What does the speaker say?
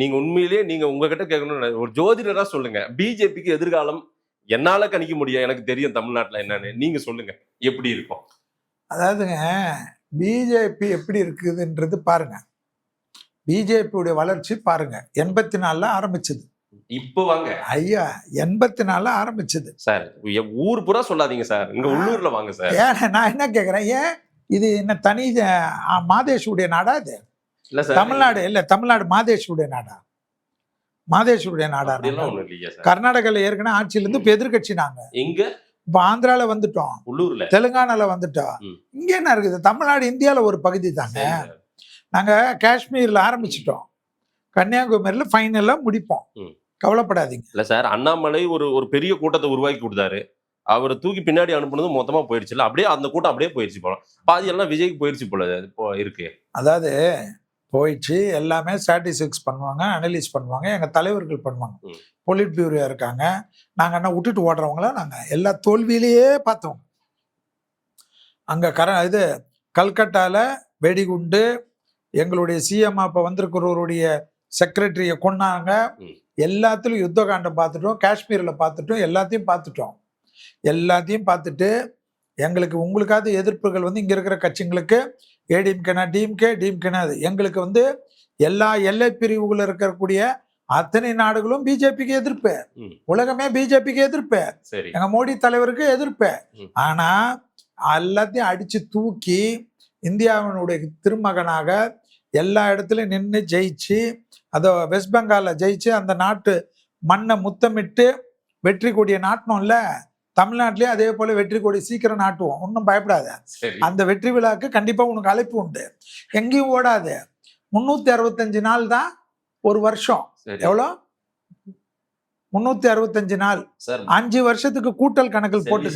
நீங்க உண்மையிலேயே நீங்க உங்ககிட்ட கேட்கணும், ஒரு ஜோதிடரா சொல்லுங்க. பிஜேபிக்கு எதிர்காலம் என்னால கணிக்க முடியும். எனக்கு தெரியும் தமிழ்நாட்டுல என்னன்னு. நீங்க சொல்லுங்க. எப்படி இருக்கும்? அதாவதுங்க, பிஜேபி எப்படி இருக்குதுன்றது பாருங்க. பிஜேபியுடைய வளர்ச்சி பாருங்க. 84ல ஆரம்பிச்சது. இப்போ வாங்க. ஐயா, 84ல ஆரம்பிச்சது. சார், ஊர் பூரா சொல்லாதீங்க சார். இங்க உள்ளூர்ல வாங்க சார். ஏன் நான் என்ன கேட்கிறேன், ஏன் இது என்ன தனி மாதேஷுடைய நாடா இது? இல்ல சார். தமிழ்நாடு இல்ல, தமிழ்நாடு மாதேஷுடைய நாடா? மாதேஷுடைய நாடா? ஒண்ணும் இல்லையா சார். கர்நாடகால ஏற்கனவே ஆட்சியில இருந்து இப்ப எதிர்கட்சி நாங்க. எங்க? இப்ப ஆந்திரால வந்துட்டோம், உள்ளூர்ல, தெலுங்கானால வந்துட்டோம். இங்க என்ன இருக்குது? தமிழ்நாடு இந்தியால ஒரு பகுதி தாங்க. நாங்க காஷ்மீர்ல ஆரம்பிச்சிட்டோம், கன்னியாகுமரியில ஃபைனலா முடிப்போம். கவலைப்படாதீங்க. இல்ல சார், அண்ணாமலை ஒரு பெரிய கூட்டத்தை உருவாக்கி கொடுத்தாரு. அவரை தூக்கி பின்னாடி அனுப்புனது மொத்தமா போயிடுச்சுல. அப்படியே அந்த கூட்டம் அப்படியே போயிடுச்சு போல. பாதி எல்லாம் விஜய்க்கு போயிடுச்சு போல இப்போ இருக்கு. அதாவது போயிடுச்சு, எல்லாமே ஸ்டாட்டிஸ்டிக்ஸ் பண்ணுவாங்க, அனலைஸ் பண்ணுவாங்க, எங்க தலைவர்கள் பண்ணுவாங்க, பொலிட் பியூரோ இருக்காங்க. நாங்க என்ன விட்டுட்டு ஓடுறவங்களா? நாங்க எல்லா தோல்வியிலேயே பார்த்தோம். அங்க இது கல்கட்டால வெடிகுண்டு, எங்களுடைய சிஎம் அப்ப வந்திருக்கிறவருடைய செக்ரட்டரிய கொன்னாங்க. எல்லாத்துலயும் யுத்த காண்டம் பார்த்துட்டோம், காஷ்மீர்ல பார்த்துட்டோம், எல்லாத்தையும் பார்த்துட்டு எங்களுக்கு உங்களுக்காவது எதிர்ப்புகள் இங்க இருக்கிற கட்சிங்களுக்கு ஏடிஎம்கேனா டிஎம்கேனா எங்களுக்கு எல்லா எல்லை பிரிவுகள் இருக்கக்கூடிய அத்தனை நாடுகளும் பிஜேபிக்கு எதிர்ப்பு, உலகமே பிஜேபிக்கு எதிர்ப்பு, எங்க மோடி தலைவருக்கு எதிர்ப்பு. ஆனா எல்லாத்தையும் அடிச்சு தூக்கி இந்தியாவினுடைய திருமகனாக எல்லா இடத்துலயும் நின்று ஜெயிச்சு, அதோ வெஸ்ட் பெங்கால ஜெயிச்சு அந்த நாட்டு மண்ணை முத்தமிட்டு வெற்றி கொடியை நாட்டணும்ல. தமிழ்நாட்டிலேயே அதே போல வெற்றி கொடி சீக்கிரம் நாட்டுவோம், ஒன்றும் பயப்படாத. அந்த வெற்றி விழாக்கு கண்டிப்பா உனக்கு அழைப்பு உண்டு. எங்கேயும் ஓடாது. 365 நாள் தான் ஒரு வருஷம். எவ்வளோ? 365 நாள். 5 வருஷத்துக்கு கூட்டல் கணக்கில் போட்டு